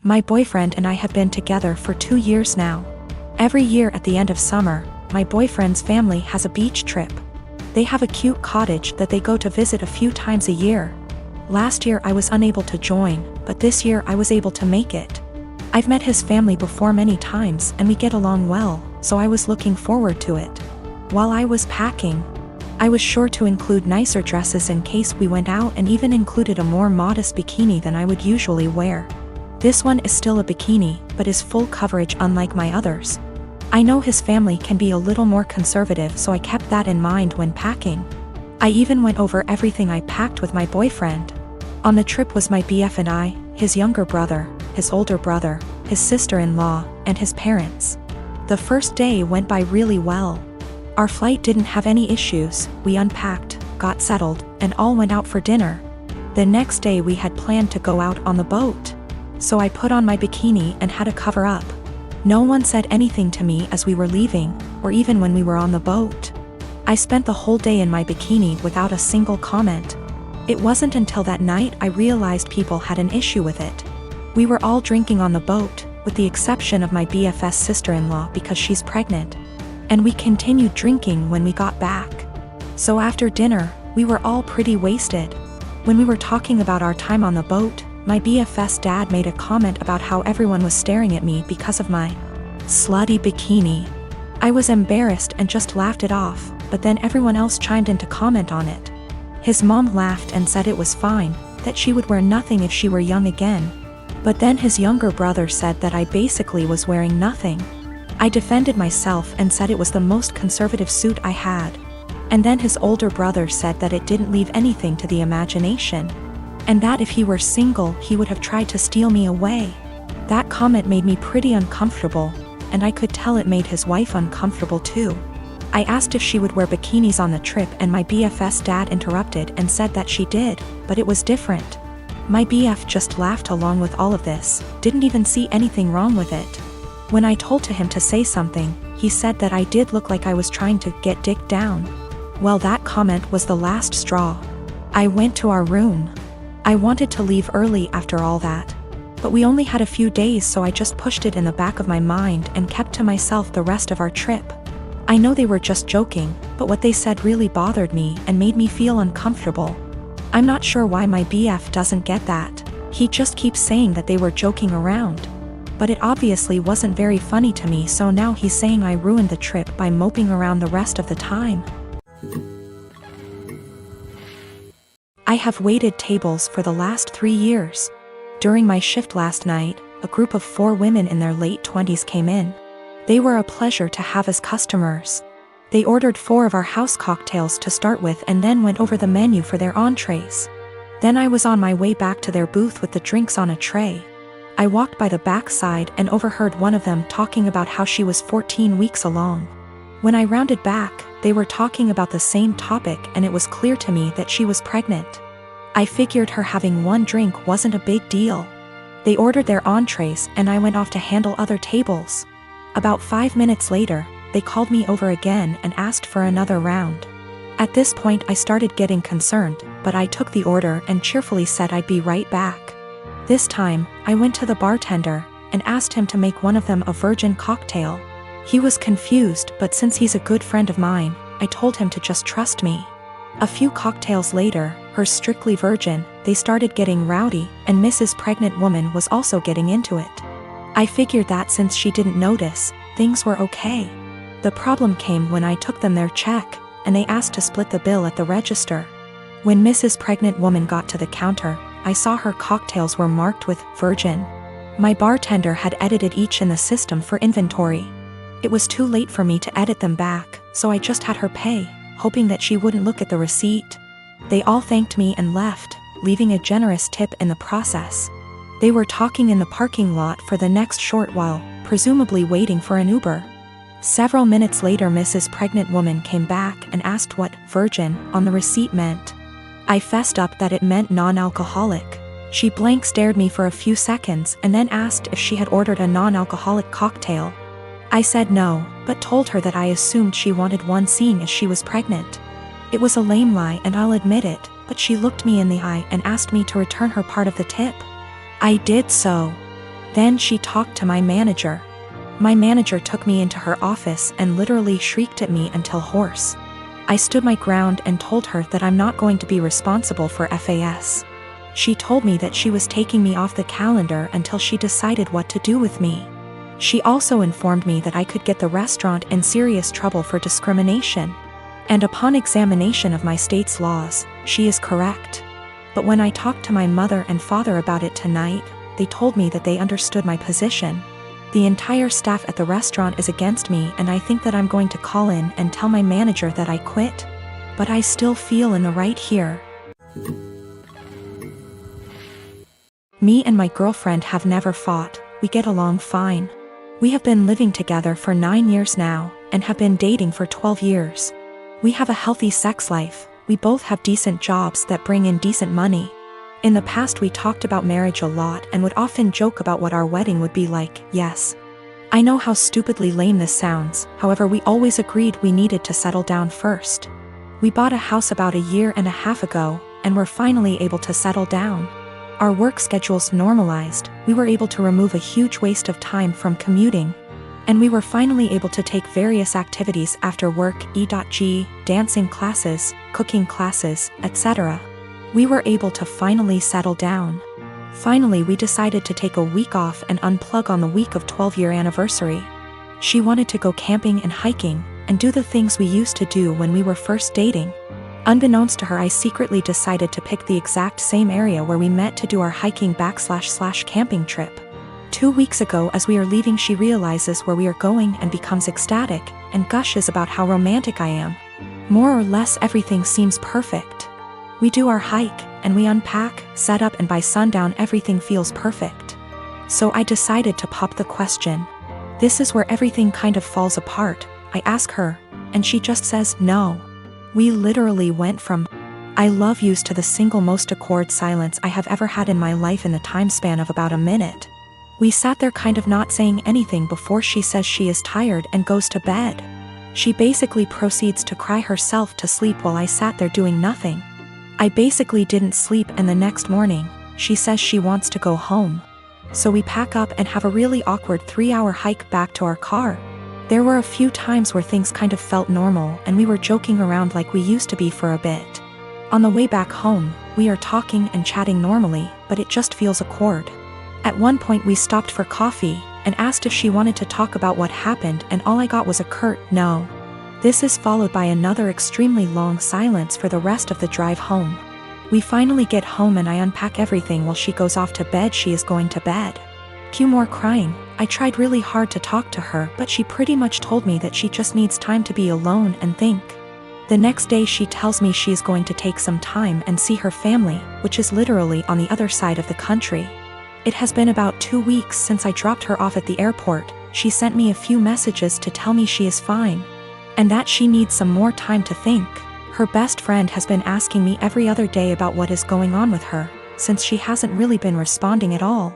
My boyfriend and I have been together for 2 years now. Every year at the end of summer, my boyfriend's family has a beach trip. They have a cute cottage that they go to visit a few times a year. Last year I was unable to join, but this year I was able to make it. I've met his family before many times and we get along well, so I was looking forward to it. While I was packing, I was sure to include nicer dresses in case we went out and even included a more modest bikini than I would usually wear. This one is still a bikini, but is full coverage unlike my others. I know his family can be a little more conservative, so I kept that in mind when packing. I even went over everything I packed with my boyfriend. On the trip was my BF and I, his younger brother, his older brother, his sister-in-law, and his parents. The first day went by really well. Our flight didn't have any issues, we unpacked, got settled, and all went out for dinner. The next day we had planned to go out on the boat. So I put on my bikini and had a cover up. No one said anything to me as we were leaving, or even when we were on the boat. I spent the whole day in my bikini without a single comment. It wasn't until that night I realized people had an issue with it. We were all drinking on the boat, with the exception of my BFS sister-in-law because she's pregnant. And we continued drinking when we got back. So after dinner, we were all pretty wasted. When we were talking about our time on the boat, my BFS dad made a comment about how everyone was staring at me because of my slutty bikini. I was embarrassed and just laughed it off, but then everyone else chimed in to comment on it. His mom laughed and said it was fine, that she would wear nothing if she were young again. But then his younger brother said that I basically was wearing nothing. I defended myself and said it was the most conservative suit I had. And then his older brother said that it didn't leave anything to the imagination. And that if he were single, he would have tried to steal me away. That comment made me pretty uncomfortable, and I could tell it made his wife uncomfortable too. I asked if she would wear bikinis on the trip and my BFS dad interrupted and said that she did, but it was different. My BF just laughed along with all of this, didn't even see anything wrong with it. When I told him to say something, he said that I did look like I was trying to get dick down. Well, that comment was the last straw. I went to our room. I wanted to leave early after all that. But we only had a few days, so I just pushed it in the back of my mind and kept to myself the rest of our trip. I know they were just joking, but what they said really bothered me and made me feel uncomfortable. I'm not sure why my BF doesn't get that. He just keeps saying that they were joking around. But it obviously wasn't very funny to me, so now he's saying I ruined the trip by moping around the rest of the time. I have waited tables for the last 3 years. During my shift last night, a group of 4 women in their late 20s came in. They were a pleasure to have as customers. They ordered 4 of our house cocktails to start with and then went over the menu for their entrees. Then I was on my way back to their booth with the drinks on a tray. I walked by the back side and overheard one of them talking about how she was 14 weeks along. When I rounded back, they were talking about the same topic and it was clear to me that she was pregnant. I figured her having 1 drink wasn't a big deal. They ordered their entrees and I went off to handle other tables. About 5 minutes later, they called me over again and asked for another round. At this point I started getting concerned, but I took the order and cheerfully said I'd be right back. This time, I went to the bartender and asked him to make one of them a virgin cocktail. He was confused, but since he's a good friend of mine, I told him to just trust me. A few cocktails later, hers strictly virgin, they started getting rowdy, and Mrs. Pregnant Woman was also getting into it. I figured that since she didn't notice, things were okay. The problem came when I took them their check, and they asked to split the bill at the register. When Mrs. Pregnant Woman got to the counter, I saw her cocktails were marked with virgin. My bartender had edited each in the system for inventory. It was too late for me to edit them back, so I just had her pay, hoping that she wouldn't look at the receipt. They all thanked me and left, leaving a generous tip in the process. They were talking in the parking lot for the next short while, presumably waiting for an Uber. Several minutes later, Mrs. Pregnant Woman came back and asked what virgin on the receipt meant. I fessed up that it meant non-alcoholic. She blank stared me for a few seconds and then asked if she had ordered a non-alcoholic cocktail. I said no, but told her that I assumed she wanted one seeing as she was pregnant. It was a lame lie and I'll admit it, but she looked me in the eye and asked me to return her part of the tip. I did so. Then she talked to my manager. My manager took me into her office and literally shrieked at me until hoarse. I stood my ground and told her that I'm not going to be responsible for FAS. She told me that she was taking me off the calendar until she decided what to do with me. She also informed me that I could get the restaurant in serious trouble for discrimination. And upon examination of my state's laws, she is correct. But when I talked to my mother and father about it tonight, they told me that they understood my position. The entire staff at the restaurant is against me, and I think that I'm going to call in and tell my manager that I quit. But I still feel in the right here. Me and my girlfriend have never fought, we get along fine. We have been living together for 9 years now, and have been dating for 12 years. We have a healthy sex life, we both have decent jobs that bring in decent money. In the past we talked about marriage a lot and would often joke about what our wedding would be like, yes. I know how stupidly lame this sounds, however we always agreed we needed to settle down first. We bought a house about 1.5 years ago, and were finally able to settle down. Our work schedules normalized, we were able to remove a huge waste of time from commuting. And we were finally able to take various activities after work, e.g., dancing classes, cooking classes, etc. We were able to finally settle down. Finally we decided to take a week off and unplug on the week of 12-year anniversary. She wanted to go camping and hiking, and do the things we used to do when we were first dating. Unbeknownst to her, I secretly decided to pick the exact same area where we met to do our hiking / camping trip. 2 weeks ago, as we are leaving, she realizes where we are going and becomes ecstatic, and gushes about how romantic I am. More or less everything seems perfect. We do our hike, and we unpack, set up, and by sundown everything feels perfect. So I decided to pop the question. This is where everything kind of falls apart. I ask her, and she just says no. We literally went from I love yous to the single most awkward silence I have ever had in my life in the time span of about a minute. We sat there kind of not saying anything before she says she is tired and goes to bed. She basically proceeds to cry herself to sleep while I sat there doing nothing. I basically didn't sleep, and the next morning, she says she wants to go home. So we pack up and have a really awkward 3-hour hike back to our car. There were a few times where things kind of felt normal and we were joking around like we used to be for a bit. On the way back home, we are talking and chatting normally, but it just feels awkward. At one point we stopped for coffee, and asked if she wanted to talk about what happened, and all I got was a curt no. This is followed by another extremely long silence for the rest of the drive home. We finally get home and I unpack everything while she goes off to bed. She is going to bed. Cue more crying. I tried really hard to talk to her, but she pretty much told me that she just needs time to be alone and think. The next day she tells me she is going to take some time and see her family, which is literally on the other side of the country. It has been about 2 weeks since I dropped her off at the airport. She sent me a few messages to tell me she is fine, and that she needs some more time to think. Her best friend has been asking me every other day about what is going on with her, since she hasn't really been responding at all.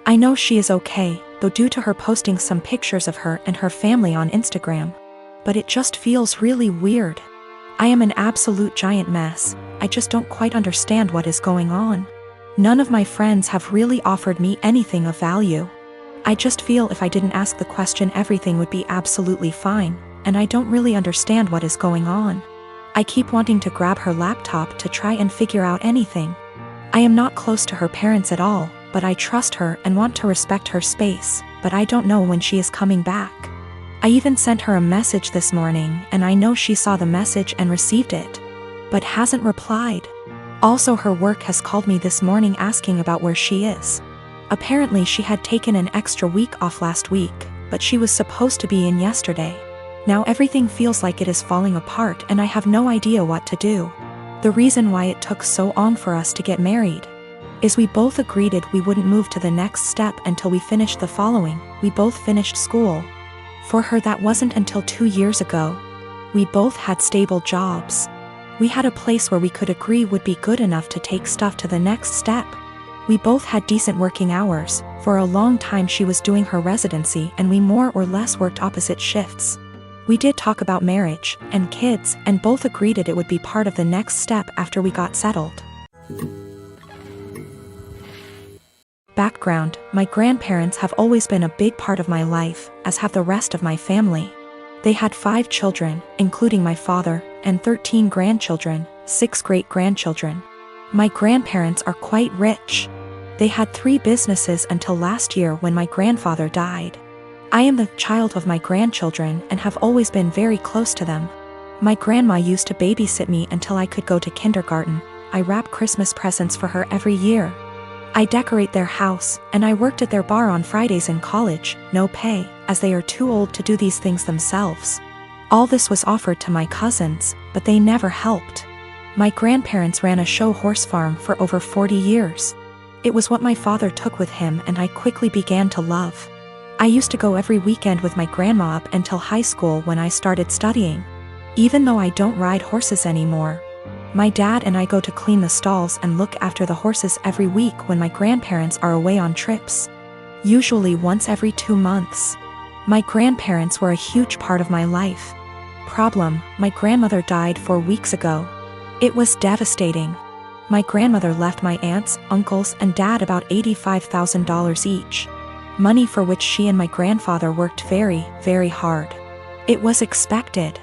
I know she is okay, though, due to her posting some pictures of her and her family on Instagram. But it just feels really weird. I am an absolute giant mess. I just don't quite understand what is going on. None of my friends have really offered me anything of value. I just feel if I didn't ask the question, everything would be absolutely fine, and I don't really understand what is going on. I keep wanting to grab her laptop to try and figure out anything. I am not close to her parents at all, but I trust her and want to respect her space, but I don't know when she is coming back. I even sent her a message this morning, and I know she saw the message and received it, but hasn't replied. Also, her work has called me this morning asking about where she is. Apparently she had taken an extra week off last week, but she was supposed to be in yesterday. Now everything feels like it is falling apart and I have no idea what to do. The reason why it took so long for us to get married is we both agreed we wouldn't move to the next step until we finished the following. We both finished school. For her, that wasn't until 2 years ago. We both had stable jobs. We had a place where we could agree would be good enough to take stuff to the next step. We both had decent working hours. For a long time she was doing her residency and we more or less worked opposite shifts. We did talk about marriage and kids, and both agreed it would be part of the next step after we got settled. Background: my grandparents have always been a big part of my life, as have the rest of my family. They had 5 children, including my father, and 13 grandchildren, 6 great-grandchildren. My grandparents are quite rich. They had 3 businesses until last year when my grandfather died. I am the child of my grandchildren and have always been very close to them. My grandma used to babysit me until I could go to kindergarten. I wrap Christmas presents for her every year. I decorate their house, and I worked at their bar on Fridays in college, no pay, as they are too old to do these things themselves. All this was offered to my cousins, but they never helped. My grandparents ran a show horse farm for over 40 years. It was what my father took with him and I quickly began to love. I used to go every weekend with my grandma up until high school when I started studying. Even though I don't ride horses anymore, my dad and I go to clean the stalls and look after the horses every week when my grandparents are away on trips. Usually once every 2 months. My grandparents were a huge part of my life. Problem: my grandmother died 4 weeks ago. It was devastating. My grandmother left my aunts, uncles, and dad about $85,000 each. Money for which she and my grandfather worked very, very hard. It was expected.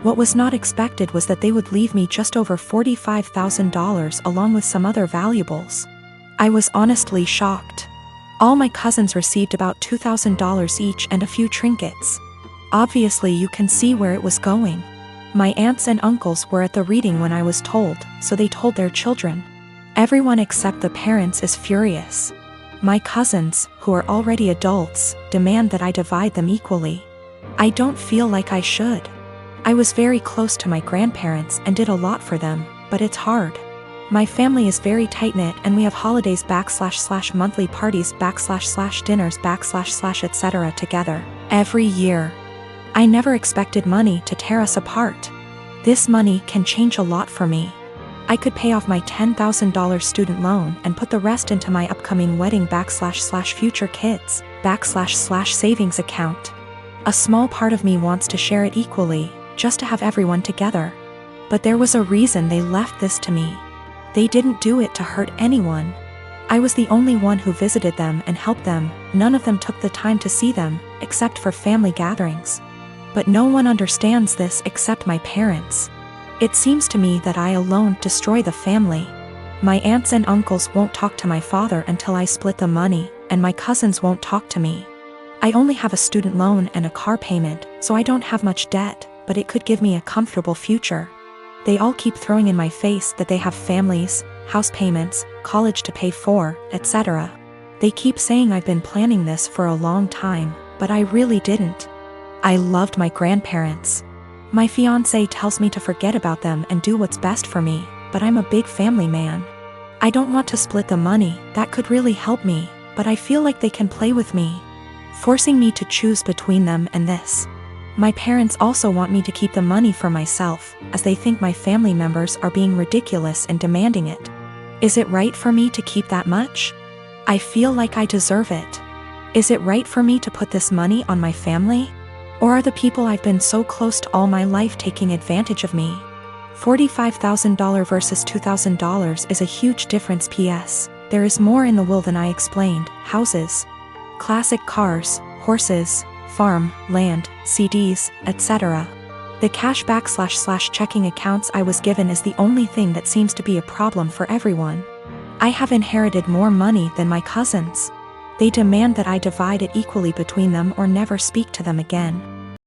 What was not expected was that they would leave me just over $45,000 along with some other valuables. I was honestly shocked. All my cousins received about $2,000 each and a few trinkets. Obviously you can see where it was going. My aunts and uncles were at the reading when I was told, so they told their children. Everyone except the parents is furious. My cousins, who are already adults, demand that I divide them equally. I don't feel like I should. I was very close to my grandparents and did a lot for them, but it's hard. My family is very tight-knit and we have holidays / monthly parties / dinners / etc. together, every year. I never expected money to tear us apart. This money can change a lot for me. I could pay off my $10,000 student loan and put the rest into my upcoming wedding / future kids / savings account. A small part of me wants to share it equally, just to have everyone together. But there was a reason they left this to me. They didn't do it to hurt anyone. I was the only one who visited them and helped them. None of them took the time to see them, except for family gatherings. But no one understands this except my parents. It seems to me that I alone destroy the family. My aunts and uncles won't talk to my father until I split the money, and my cousins won't talk to me. I only have a student loan and a car payment, so I don't have much debt, but it could give me a comfortable future. They all keep throwing in my face that they have families, house payments, college to pay for, etc. They keep saying I've been planning this for a long time, but I really didn't. I loved my grandparents. My fiancé tells me to forget about them and do what's best for me, but I'm a big family man. I don't want to split the money, that could really help me, but I feel like they can play with me, forcing me to choose between them and this. My parents also want me to keep the money for myself, as they think my family members are being ridiculous and demanding it. Is it right for me to keep that much? I feel like I deserve it. Is it right for me to put this money on my family? Or are the people I've been so close to all my life taking advantage of me? $45,000 versus $2,000 is a huge difference. P.S. There is more in the will than I explained. Houses, classic cars, horses, farm, land, CDs, etc. The cash / checking accounts I was given is the only thing that seems to be a problem for everyone. I have inherited more money than my cousins. They demand that I divide it equally between them or never speak to them again.